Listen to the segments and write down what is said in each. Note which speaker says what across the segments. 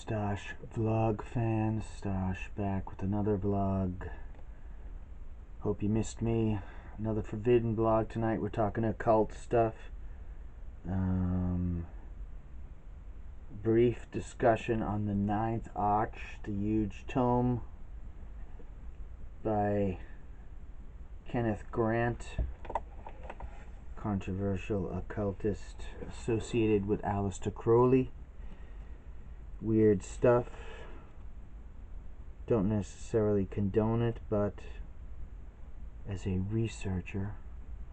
Speaker 1: Stosh vlog fans, Stosh back with another vlog. Hope you missed me. Another forbidden vlog tonight. We're talking occult stuff. Brief discussion on the Ninth Arch, the huge tome by Kenneth Grant, controversial occultist associated with Crowley. Weird stuff. Don't necessarily condone it, but as a researcher,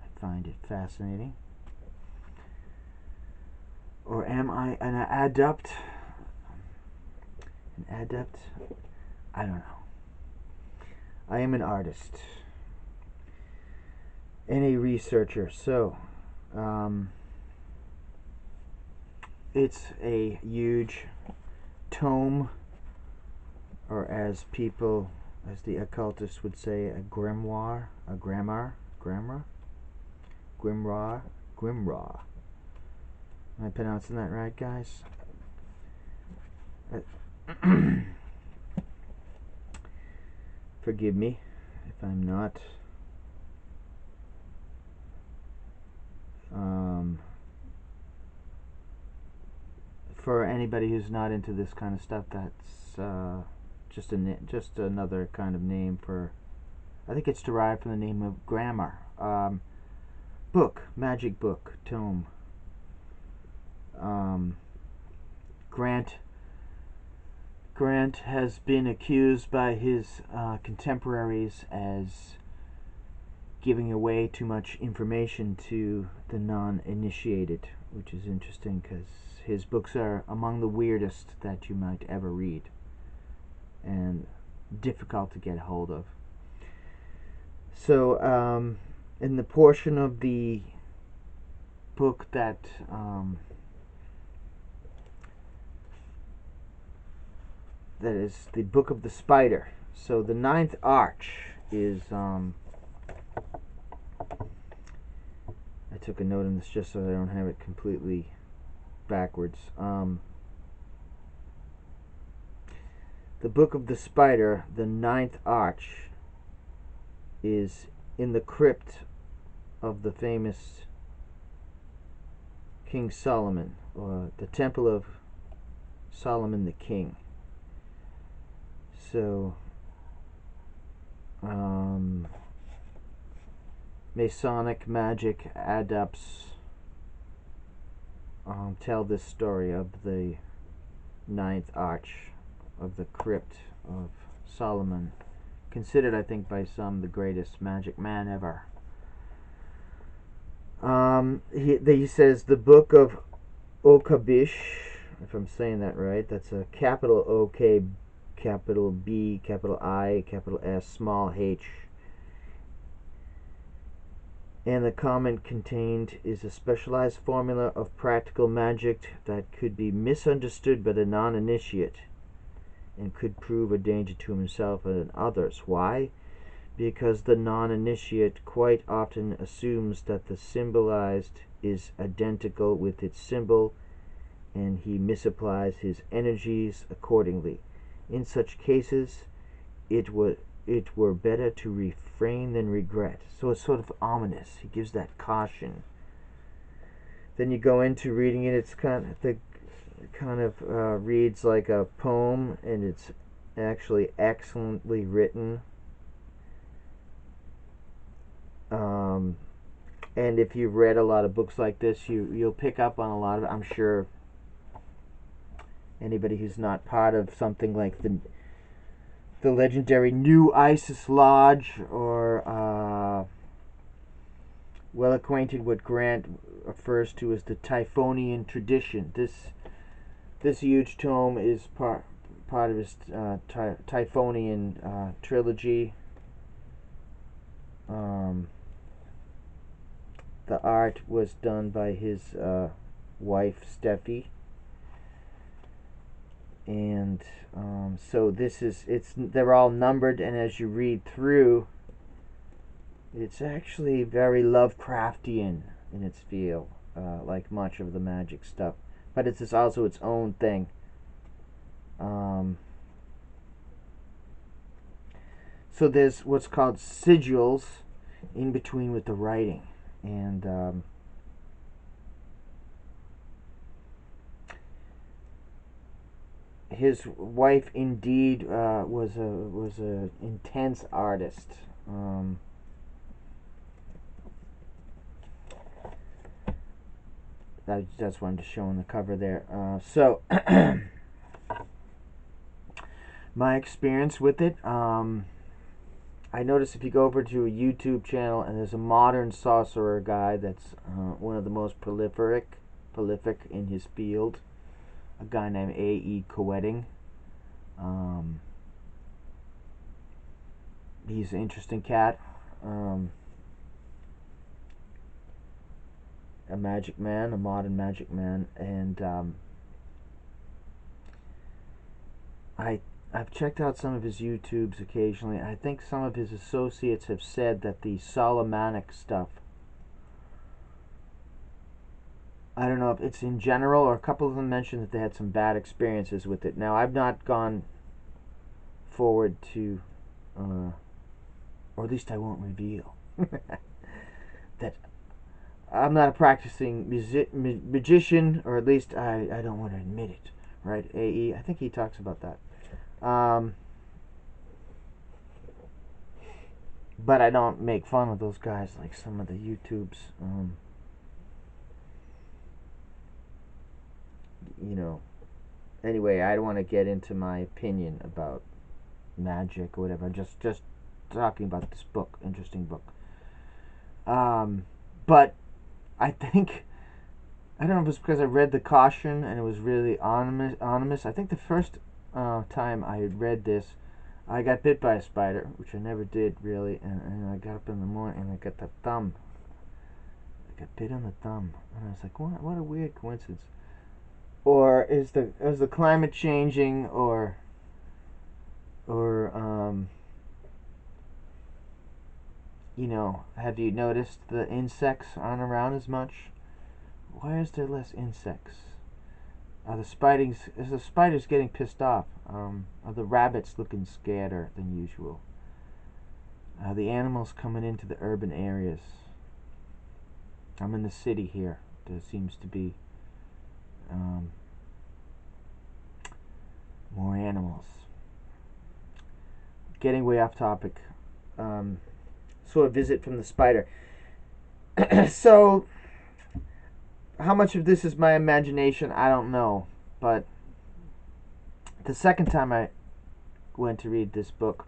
Speaker 1: I find it fascinating. Or am I an adept? An adept? I don't know. I am an artist and a researcher. So, it's a huge tome, or as the occultists would say, a grimoire, grimoire. Am I pronouncing that right, guys? Forgive me if I'm not. For anybody who's not into this kind of stuff, that's just another kind of name for. I think it's derived from the name of grammar. Book, magic book, tome. Grant has been accused by his contemporaries as giving away too much information to the non-initiated, which is interesting because his books are among the weirdest that you might ever read and difficult to get hold of. So in the portion of the book that that is the Book of the Spider. So the Ninth Arch is I took a note on this just so I don't have it completely backwards. The Book of the Spider, the Ninth Arch, is in the crypt of the famous King Solomon, or the Temple of Solomon the King. So, Masonic magic adepts tell this story of the Ninth Arch of the crypt of Solomon, considered, I think, by some the greatest magic man ever. He says the Book of OKBISh, if I'm saying that right, that's a capital OK, capital B, capital I, capital S, small h. And the comment contained is a specialized formula of practical magic that could be misunderstood by the non-initiate and could prove a danger to himself and others. Why? Because the non-initiate quite often assumes that the symbolized is identical with its symbol, and he misapplies his energies accordingly. In such cases, it were better to refrain than regret. So it's sort of ominous. He gives that caution. Then you go into reading it. It's kind of reads like a poem, and it's actually excellently written. And if you've read a lot of books like this, you'll pick up on a lot of it. I'm sure anybody who's not part of something like the legendary New Isis Lodge, or well acquainted what Grant refers to as the Typhonian Tradition. This huge tome is part of his Typhonian Trilogy. The art was done by his wife Steffi, and so they're all numbered, and as you read through, it's actually very Lovecraftian in its feel, like much of the magic stuff, but it's also its own thing. So there's what's called sigils in between with the writing, and his wife indeed was a intense artist. That's what I'm just showing the cover there. So my experience with it, I noticed if you go over to a YouTube channel and there's a modern sorcerer guy that's one of the most prolific in his field, a guy named O.T.O. He's an interesting cat. A magic man, a modern magic man, and I've checked out some of his YouTubes occasionally. I think some of his associates have said that the Solomonic stuff, I don't know if it's in general, or a couple of them mentioned that they had some bad experiences with it. Now, I've not gone forward to, or at least I won't reveal, that I'm not a practicing magician, or at least I don't want to admit it, right? A.E., I think he talks about that. But I don't make fun of those guys like some of the YouTubes. You know, anyway, I don't want to get into my opinion about magic or whatever. I'm just talking about this book, interesting book. But I think, I don't know if it's because I read the caution and it was really ominous. I think the first time I had read this, I got bit by a spider, which I never did really, and I got up in the morning and I got the thumb. I got bit on the thumb, and I was like, what a weird coincidence. Or is the climate changing, or you know, have you noticed the insects aren't around as much? Why is there less insects? Is the spiders getting pissed off? Are the rabbits looking scarier than usual? Are the animals coming into the urban areas? I'm in the city here. There seems to be more animals. Getting way off topic. So a visit from the spider. So, how much of this is my imagination, I don't know. But the second time I went to read this book,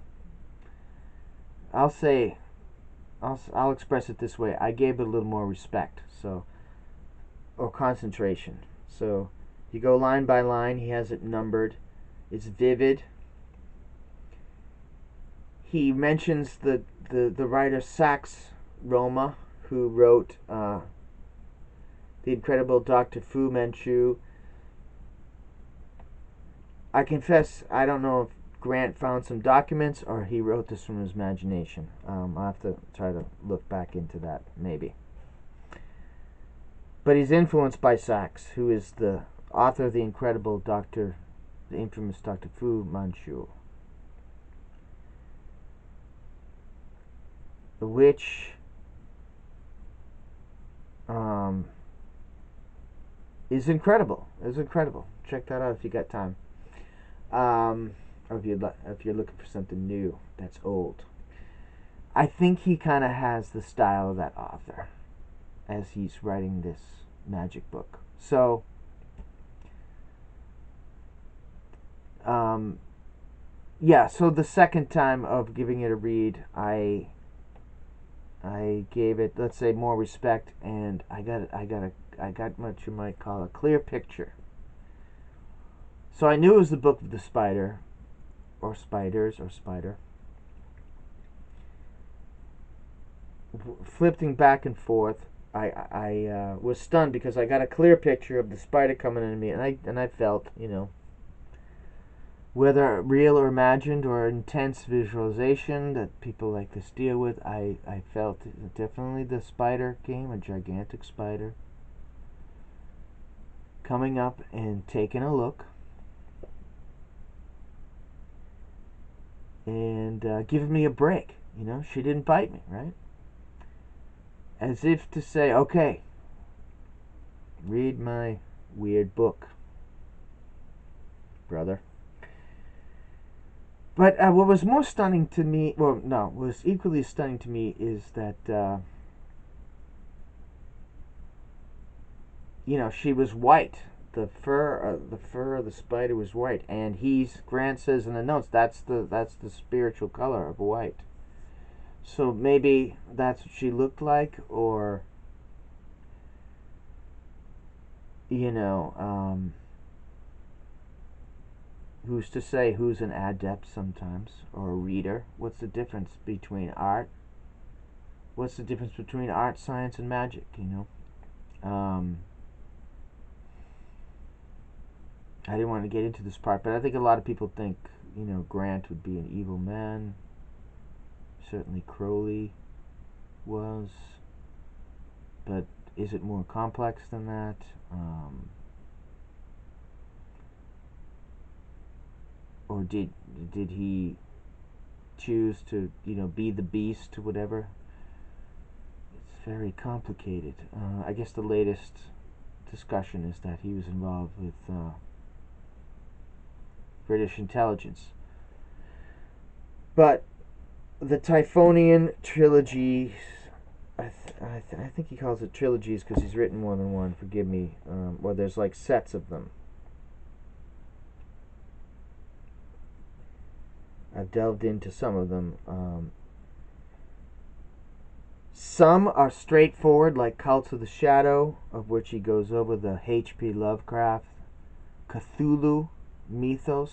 Speaker 1: I'll express it this way. I gave it a little more respect, or concentration. So you go line by line. He has it numbered. It's vivid. He mentions the writer Sax Roma, who wrote The Incredible Dr. Fu Manchu. I confess, I don't know if Grant found some documents or he wrote this from his imagination. I'll have to try to look back into that, maybe. But he's influenced by Sax, who is the author of the infamous Dr. Fu Manchu, which is incredible. It's incredible. Check that out if you got time. Or if you're looking for something new that's old. I think he kind of has the style of that author as he's writing this magic book. So, yeah. So the second time of giving it a read, I gave it, let's say, more respect, and I got what you might call a clear picture. So I knew it was the Book of the Spider, or Spiders, or Spider. Flipping back and forth, I was stunned because I got a clear picture of the spider coming into me, and I felt, you know, whether real or imagined or intense visualization that people like this deal with, I felt definitely the spider came, a gigantic spider, coming up and taking a look. and giving me a break. You know, she didn't bite me, right? As if to say, okay, read my weird book, brother. But what was more stunning to me, well, no, what was equally stunning to me is that, you know, she was white. The fur of the spider was white, and Grant says in the notes that's the spiritual color of white. So maybe that's what she looked like, or you know, who's to say who's an adept sometimes, or a reader? What's the difference between art? What's the difference between art, science, and magic? You know. I didn't want to get into this part, but I think a lot of people think, you know, Grant would be an evil man. Certainly Crowley was. But is it more complex than that? Or did he choose to, you know, be the beast or whatever? It's very complicated. I guess the latest discussion is that he was involved with British intelligence. But the Typhonian Trilogies, I think he calls it Trilogies because he's written more than one, forgive me. Well, there's like sets of them. I've delved into some of them. Some are straightforward, like Cults of the Shadow, of which he goes over the H.P. Lovecraft, Cthulhu mythos.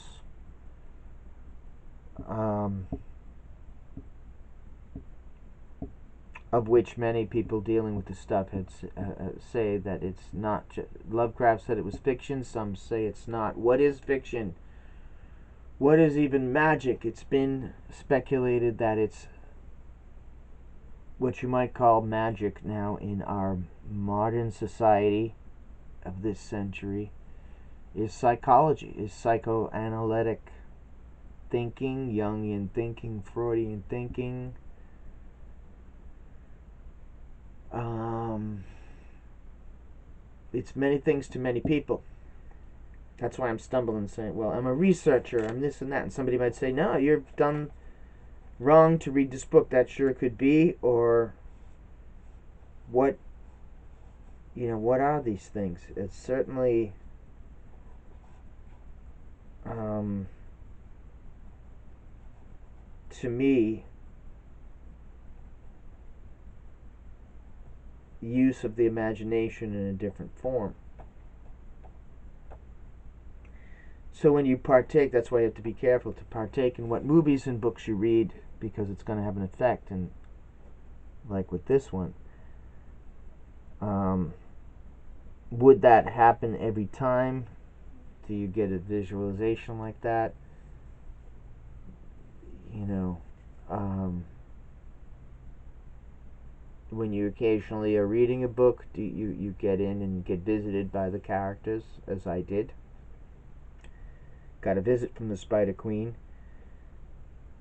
Speaker 1: Of which many people dealing with the stuff say that it's not. Lovecraft said it was fiction. Some say it's not. What is fiction? What is even magic? It's been speculated that it's what you might call magic now in our modern society of this century is psychology, is psychoanalytic thinking, Jungian thinking, Freudian thinking. It's many things to many people. That's why I'm stumbling saying, well, I'm a researcher, I'm this and that. And somebody might say, no, you've done wrong to read this book. That sure could be. Or what, you know, what are these things? It's certainly to me, use of the imagination in a different form. So when you partake, that's why you have to be careful to partake in what movies and books you read, because it's going to have an effect. And like with this one, would that happen every time? Do you get a visualization like that? You know, when you occasionally are reading a book, do you get in and get visited by the characters, as I did? Got a visit from the Spider Queen.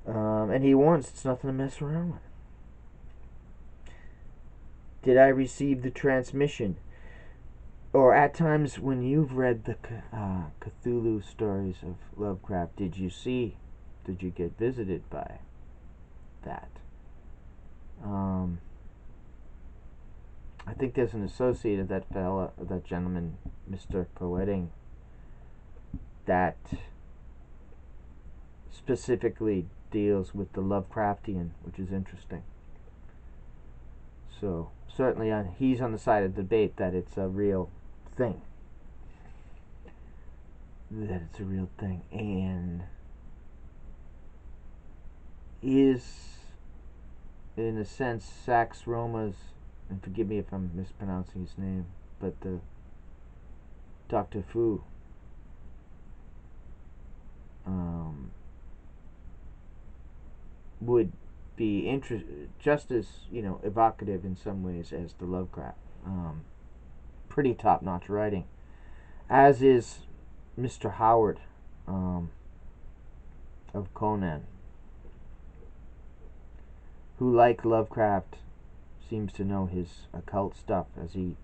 Speaker 1: And he warns it's nothing to mess around with. Did I receive the transmission? Or at times when you've read the Cthulhu stories of Lovecraft, did you get visited by that? I think there's an associate of that gentleman, Mr. Poeting, that specifically deals with the Lovecraftian, which is interesting. So certainly he's on the side of the debate that it's a real thing. And is, in a sense, Sax Roma's, and forgive me if I'm mispronouncing his name, but the Dr. Fu would be just as, you know, evocative in some ways as the Lovecraft. Pretty top-notch writing, as is Mr. Howard of Conan. who, like Lovecraft, seems to know his occult stuff, as he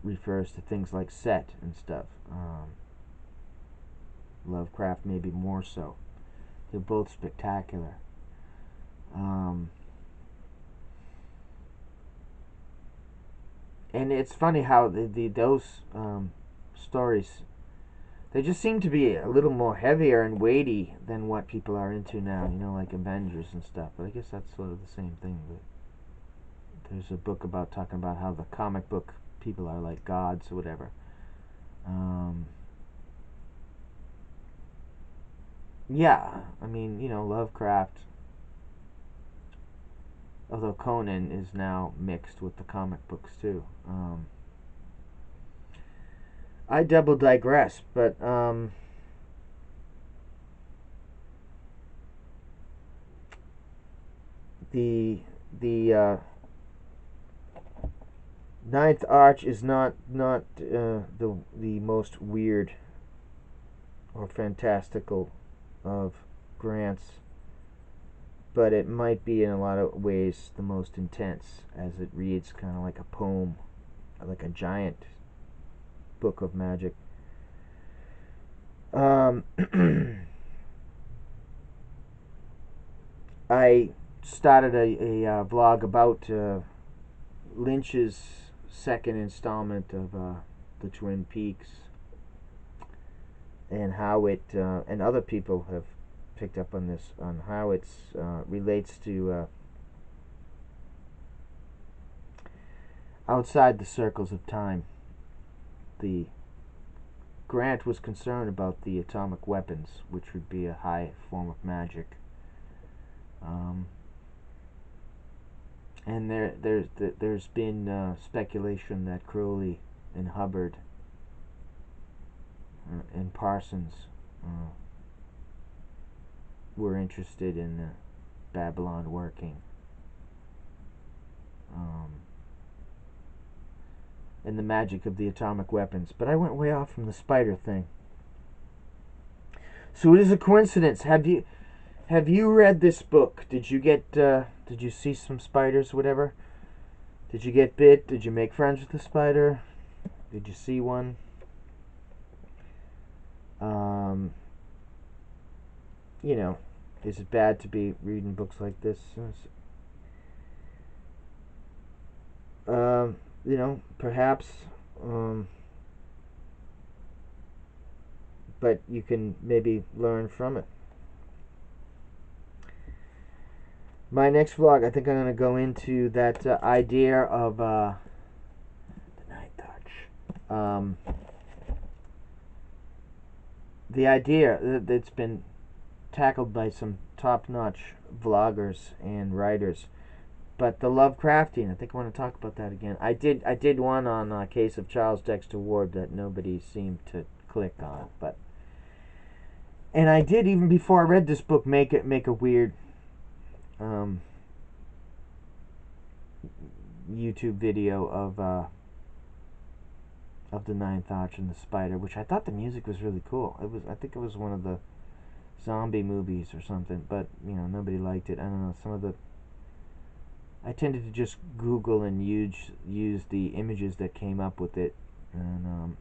Speaker 1: refers to things like Set and stuff. Lovecraft maybe more so. They're both spectacular. And it's funny how those stories, they just seem to be a little more heavier and weighty than what people are into now, you know, like Avengers and stuff. But I guess that's sort of the same thing. But there's a book about talking about how the comic book people are like gods or whatever. Yeah, I mean, you know, Lovecraft, although Conan is now mixed with the comic books too. I double digress, but the Ninth Arch is not the most weird or fantastical of Grant's, but it might be in a lot of ways the most intense, as it reads kind of like a poem, like a giant book of magic. I started a vlog about Lynch's second installment of the Twin Peaks, and how it and other people have picked up on this, on how it relates to outside the circles of time. The Grant was concerned about the atomic weapons, which would be a high form of magic. And there's been speculation that Crowley and Hubbard and Parsons were interested in Babylon working. And the magic of the atomic weapons. But I went way off from the spider thing. So it is a coincidence. Have you read this book? Did you see some spiders, whatever? Did you get bit? Did you make friends with the spider? Did you see one? You know, is it bad to be reading books like this? You know, perhaps, but you can maybe learn from it. My next vlog, I think I'm going to go into that idea of the Ninth Arch. The idea that's been tackled by some top-notch vloggers and writers, but the Lovecraftian, I think I want to talk about that again. I did one on a case of Charles Dexter Ward that nobody seemed to click on, and I did, even before I read this book, make a weird YouTube video of the Ninth Arch and the Spider, which I thought the music was really cool. I think it was one of the zombie movies or something, but you know, nobody liked it. I don't know, I tended to just Google and use the images that came up with it, and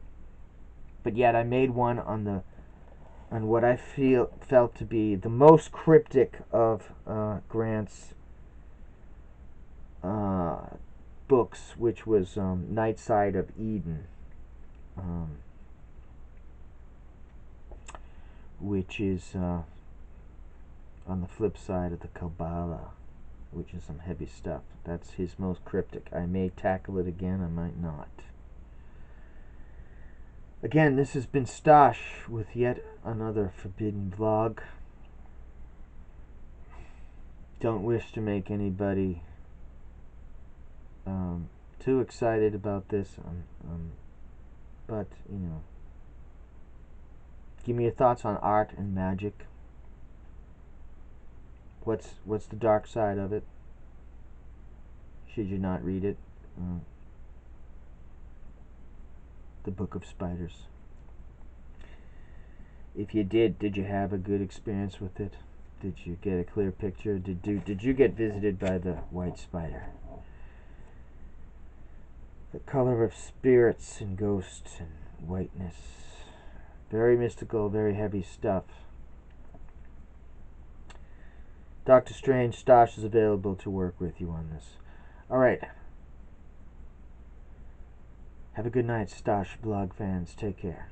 Speaker 1: but yet I made one on what I felt to be the most cryptic of Grant's books, which was Night Side of Eden, which is on the flip side of the Kabbalah, which is some heavy stuff. That's his most cryptic. I may tackle it again, I might not. Again, this has been Stosh with yet another forbidden vlog. Don't wish to make anybody too excited about this, but you know, give me your thoughts on art and magic. What's the dark side of it? Should you not read it? The Book of Spiders. If you did you have a good experience with it? Did you get a clear picture? Did you get visited by the white spider? The color of spirits and ghosts and whiteness. Very mystical, very heavy stuff. Dr. Strange, Stosh is available to work with you on this. Alright. Have a good night, Stosh blog fans. Take care.